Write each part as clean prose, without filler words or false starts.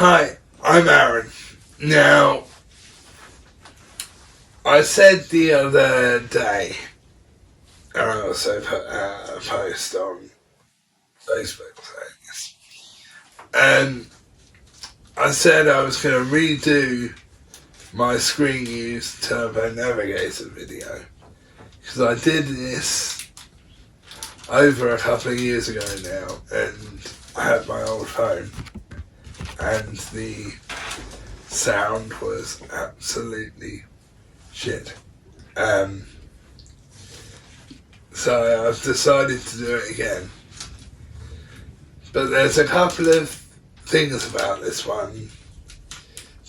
Hi, I'm Aaron. Now, I said the other day, and I also put out a post on Facebook saying this, and I said I was going to redo my screen use Turbo Navigator video, because I did this over a couple of years ago now, and I had my old phone, and the sound was absolutely shit. So I've decided to do it again. But there's a couple of things about this one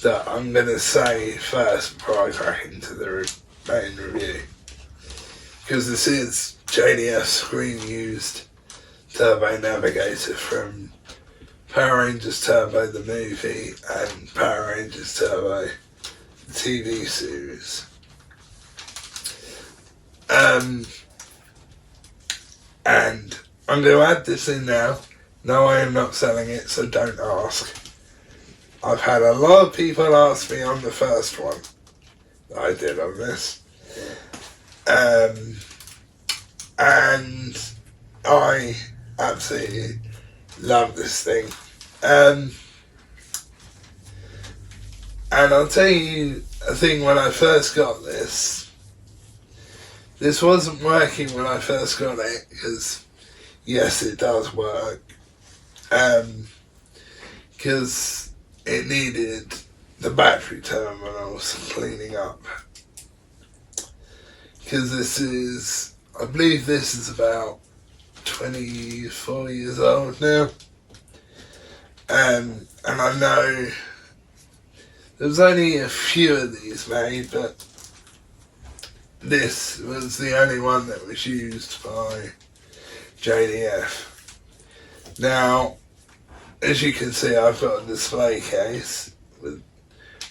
that I'm going to say first before I crack into the main review. Because this is Jdf'S screen used Turbo Navigator from Power Rangers Turbo the movie and Power Rangers Turbo the TV series. And I'm going to add this in now. No, I am not selling it, so don't ask. I've had a lot of people ask me on the first one that I did on this. And I absolutely love this thing. And I'll tell you a thing, when I first got this wasn't working when I first got it, because yes, it does work, because it needed the battery terminals cleaning up, because this is, I believe this is about 24 years old now, and I know there's only a few of these made, but this was the only one that was used by Jdf'S. Now, as you can see, I've got a display case with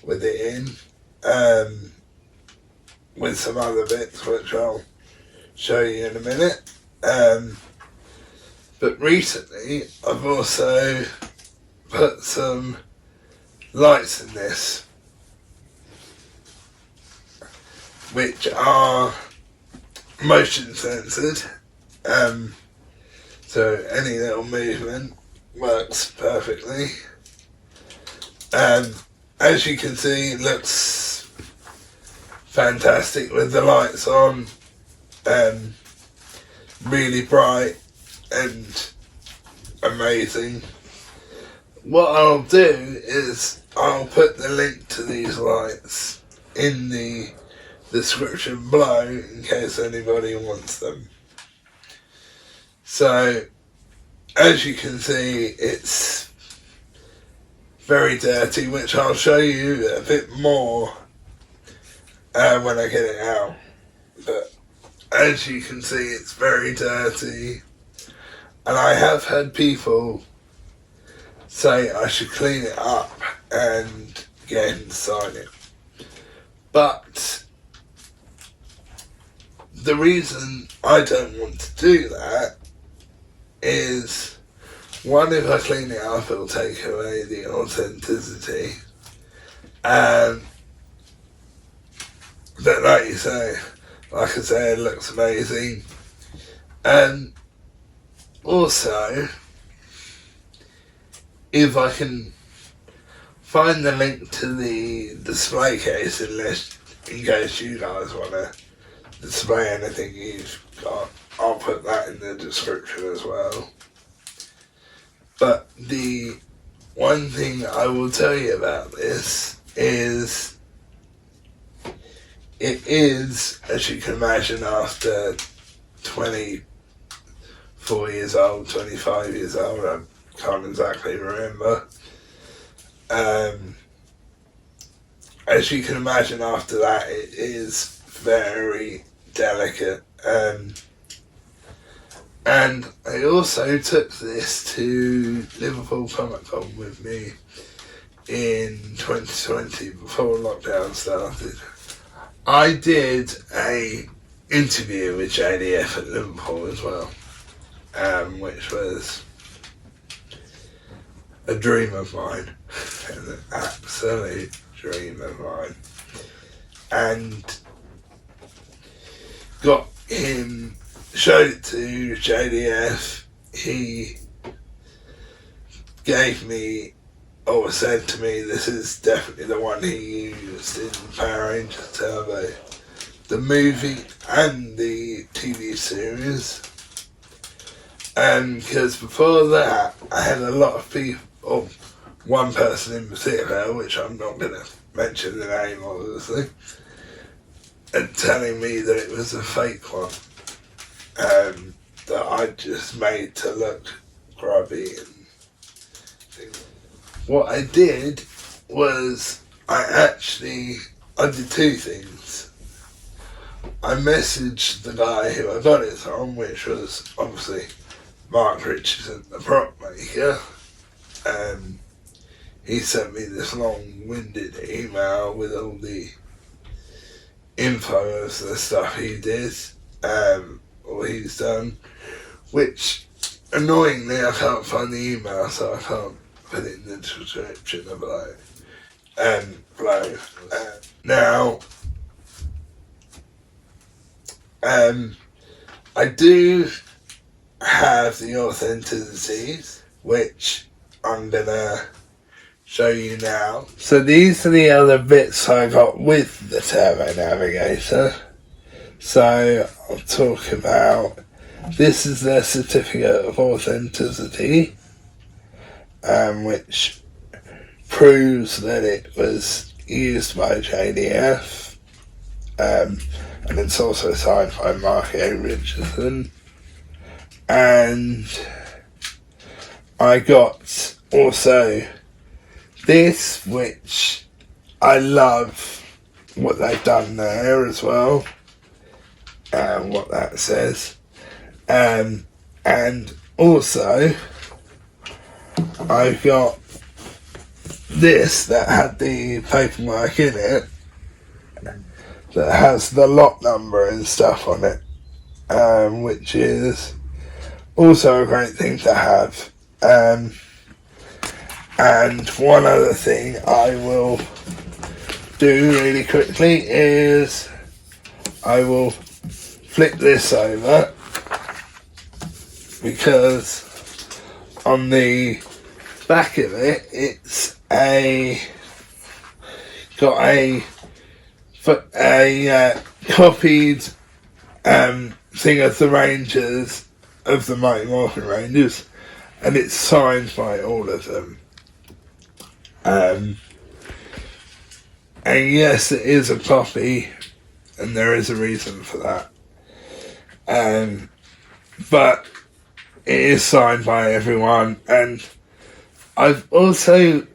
it in, with some other bits which I'll show you in a minute. But recently, I've also put some lights in this, which are motion censored, so any little movement works perfectly. As you can see, it looks fantastic with the lights on, really bright and amazing. What I'll do is I'll put the link to these lights in the description below in case anybody wants them. So, as you can see, it's very dirty, which I'll show you a bit more when I get it out. But as you can see, it's very dirty, and I have had people say I should clean it up and get inside it. But the reason I don't want to do that is, one, if I clean it up, it'll take away the authenticity. But like I say, it looks amazing. And also, if I can find the link to the display case, in case you guys want to display anything you've got, I'll put that in the description as well. But the one thing I will tell you about this is, it is, as you can imagine, after 24 years old, 25 years old, I can't exactly remember. As you can imagine, after that, it is very delicate. And I also took this to Liverpool Comic Con with me in 2020 before lockdown started. I did a interview with Jdf'S at Liverpool as well, which was a dream of mine. an absolute dream of mine. And got him, showed it to Jdf'S. He gave me, or said to me, this is definitely the one he used in Power Rangers Turbo, the movie and the TV series. And because before that, I had a lot of people, one person in particular, which I'm not going to mention the name obviously, and telling me that it was a fake one, that I just made to look grubby and things. What I did was, I did two things. I messaged the guy who I got it from, which was obviously Mark Richardson, the prop maker. He sent me this long-winded email with all the info of the stuff he did, or he's done, which annoyingly I can't find the email, so I can't put it in the description below. Now, I do have the authenticities, which I'm gonna show you now. So these are the other bits I got with the Turbo Navigator. So I'll talk about, this is their certificate of authenticity, which proves that it was used by Jdf'S, and it's also signed by Mark Richardson. And I got also this, which I love what they've done there as well, and what that says. And also I've got this that had the paperwork in it that has the lot number and stuff on it, which is also a great thing to have. And one other thing I will do really quickly is I will flip this over, because on the back of it, it's got a copied thing of the Rangers, of the Mighty Morphin Rangers, and it's signed by all of them. And yes, it is a copy, and there is a reason for that. But it is signed by everyone, and I've also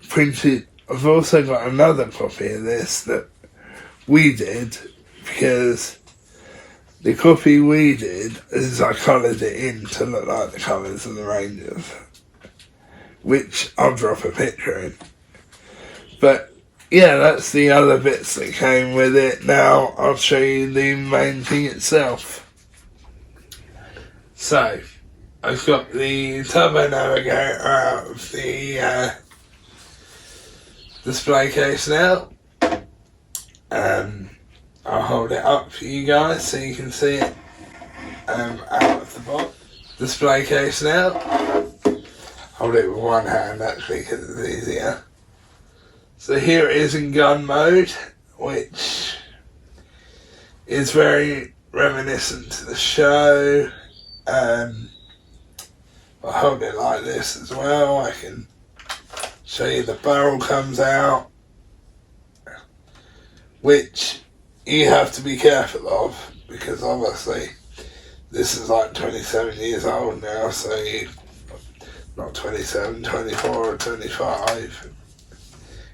got another copy of this that we did, because the copy we did is I coloured it in to look like the colours of the Rangers, which I'll drop a picture in. But yeah, that's the other bits that came with it. Now I'll show you the main thing itself. So, I've got the Turbo Navigator out of the display case now. I'll hold it up for you guys so you can see it out of the box. Display case now. Hold it with one hand actually because it's easier. So here it is in gun mode, which is very reminiscent to the show. I'll hold it like this as well. I can show you the barrel comes out, which you have to be careful of, because obviously this is like 27 years old now, so not 27, 24 or 25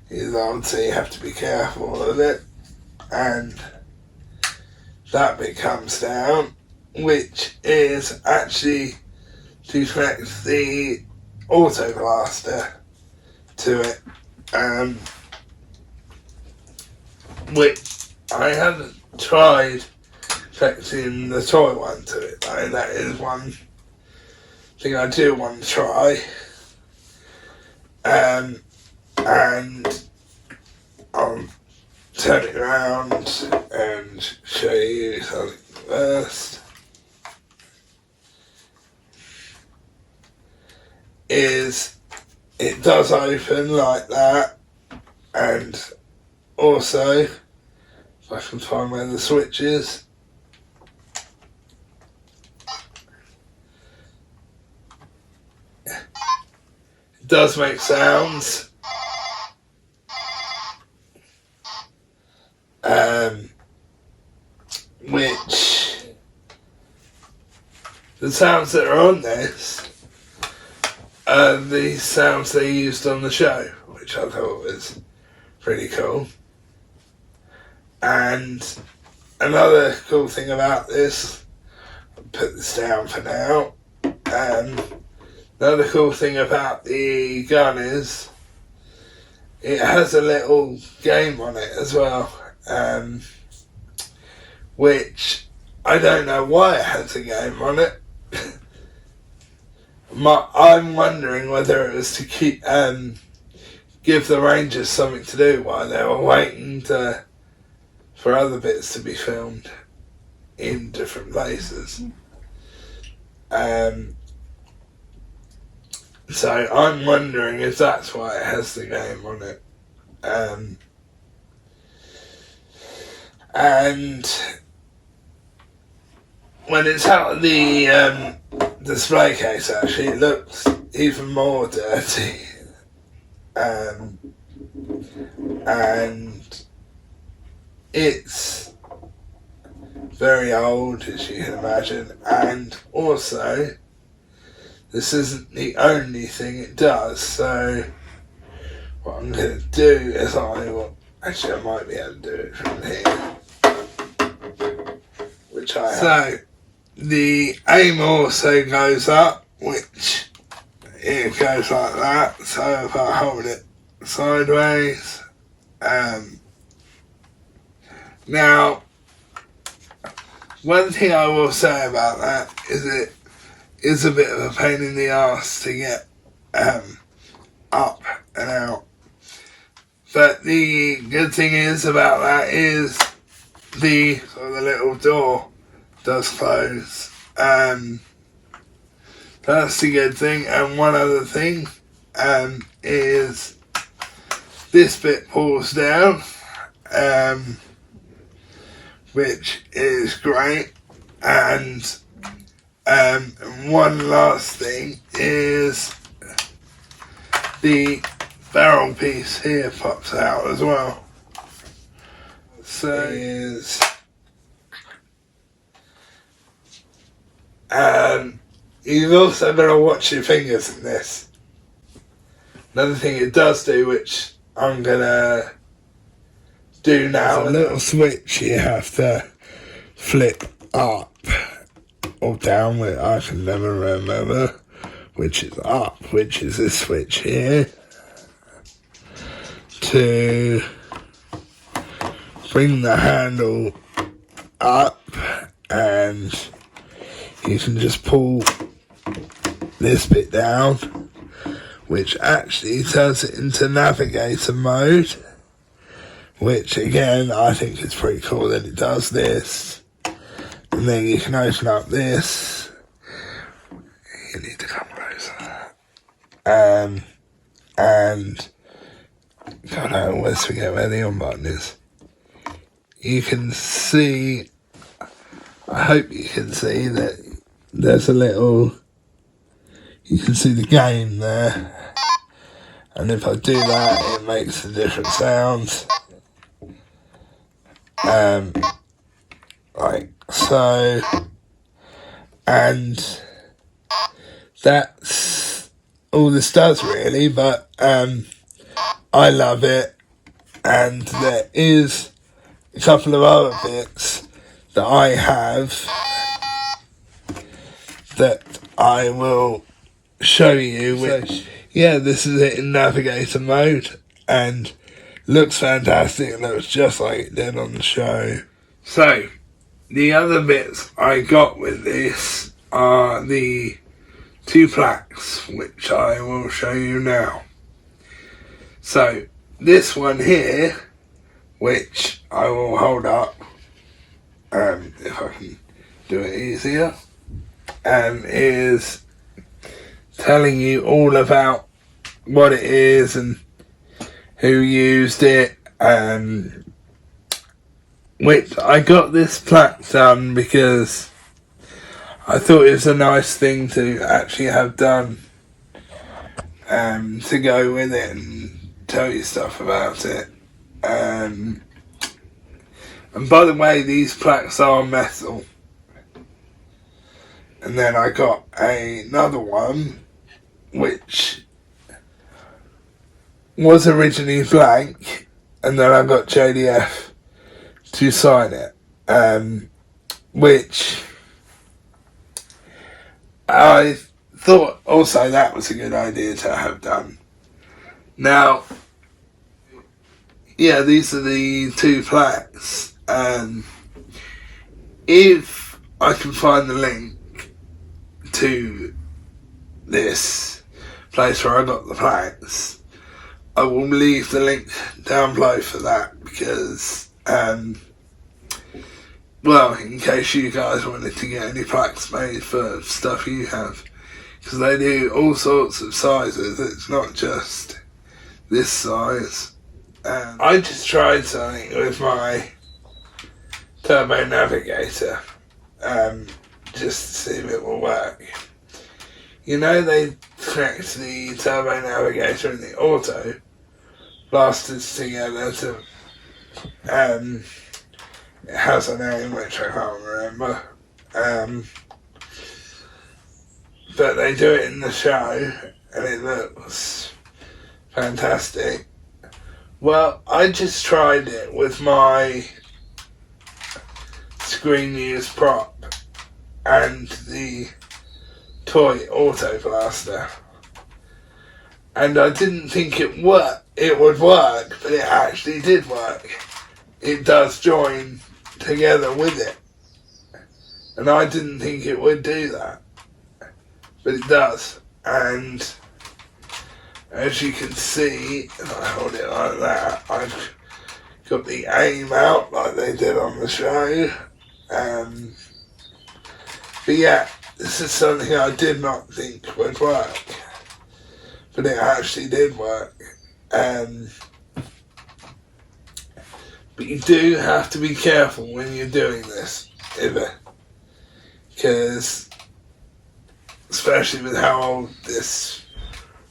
years old, so you have to be careful of it. And that bit comes down, which is actually to connect the auto blaster to it, which I haven't tried connecting the toy one to it though. That is one thing I do want to try. and I'll turn it around and show you something first. It does open like that, and also, if I can find where the switch is, it does make sounds. Which the sounds that are on this are the sounds they used on the show, which I thought was pretty cool. And another cool thing about this, I'll put this down for now, another cool thing about the gun is it has a little game on it as well, which I don't know why it has a game on it. I'm wondering whether it was to keep give the Rangers something to do while they were waiting for other bits to be filmed in different places. So I'm wondering if that's why it has the game on it. And when it's out of the display case, actually, it looks even more dirty. And it's very old, as you can imagine, and also this isn't the only thing it does. So what I'm going to do is I might be able to do it from here, which I have. So the aim also goes up, which it goes like that. So if I hold it sideways, now one thing I will say about that is it is a bit of a pain in the arse to get up and out. But the good thing is about that is the little door does close. That's the good thing. And one other thing is this bit pulls down, which is great. And one last thing is the barrel piece here pops out as well. So you've also got to watch your fingers in this. Another thing it does do, which I'm gonna do now, a little switch you have to flip up or down, which I can never remember which is up, which is this switch here, to bring the handle up, and you can just pull this bit down, which actually turns it into Navigator Mode, which again I think is pretty cool that it does this. And then you can open up this. You need to come closer. And God, I always forget where the on button is. You can see, I hope you can see that there's a little, you can see the game there. And if I do that, it makes a different sound. Like so. And that's all this does really, but I love it. And there is a couple of other bits that I have that I will show you, which, yeah, this is it in Navigator Mode, and looks fantastic. It looks just like it did on the show. So, the other bits I got with this are the two plaques, which I will show you now. So this one here, which I will hold up, if I can do it easier, is telling you all about what it is and who used it, which I got this plaque done because I thought it was a nice thing to actually have done, to go with it and tell you stuff about it. And by the way, these plaques are metal. And then I got another one which was originally blank, and then I got JDF to sign it, which I thought also that was a good idea to have done. Now, yeah, these are the two plaques, and if I can find the link to this place where I got the plaques, I will leave the link down below for that, because well, in case you guys wanted to get any plaques made for stuff you have, because they do all sorts of sizes, it's not just this size. And I just tried something with my Turbo Navigator, just to see if it will work. You know, they connect the Turbo Navigator and the Auto blasters together to, it has a name which I can't remember, but they do it in the show and it looks fantastic. Well, I just tried it with my screen use prop and the toy auto blaster, and I didn't think it would work, but it actually did work. It does join together with it, and I didn't think it would do that, but it does. And as you can see, if I hold it like that, I've got the aim out like they did on the show. But yeah, this is something I did not think would work, but it actually did work. But you do have to be careful when you're doing this, because especially with how old this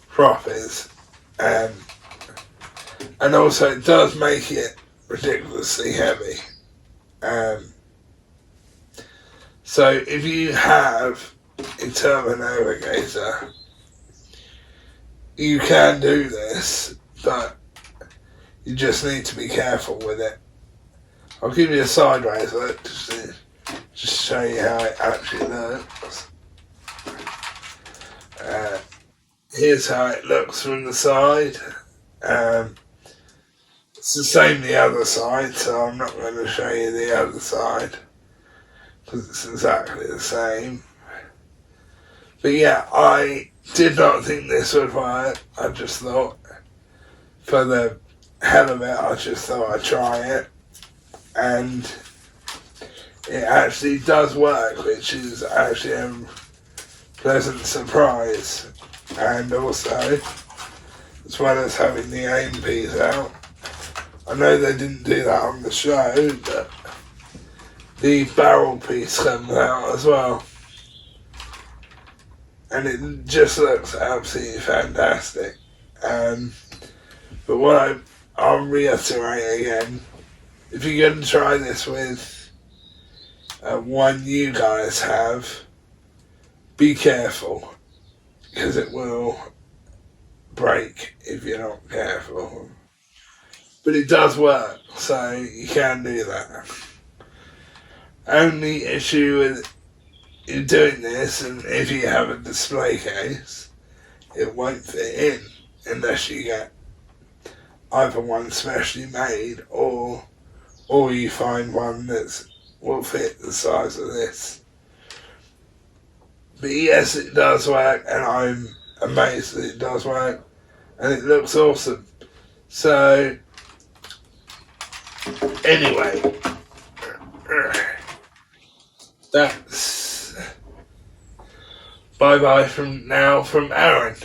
prop is, and also it does make it ridiculously heavy. So if you have a Turbo Navigator, you can do this, but you just need to be careful with it. I'll give you a sideways look just to show you how it actually looks. Here's how it looks from the side. It's the same the other side, so I'm not going to show you the other side, because it's exactly the same. But yeah, I did not think this would work. I just thought, for the hell of it, I just thought I'd try it. And it actually does work, which is actually a pleasant surprise. And also, as well as having the aim piece out, I know they didn't do that on the show, but the barrel piece comes out as well, and it just looks absolutely fantastic. But what I'll reiterate again, if you're going to try this with one you guys have, be careful, because it will break if you're not careful. But it does work, so you can do that. Only issue with you doing this, and if you have a display case, it won't fit in unless you get either one specially made or you find one that will fit the size of this. But yes, it does work, and I'm amazed that it does work, and it looks awesome. So, anyway, that's bye-bye from now from Arran.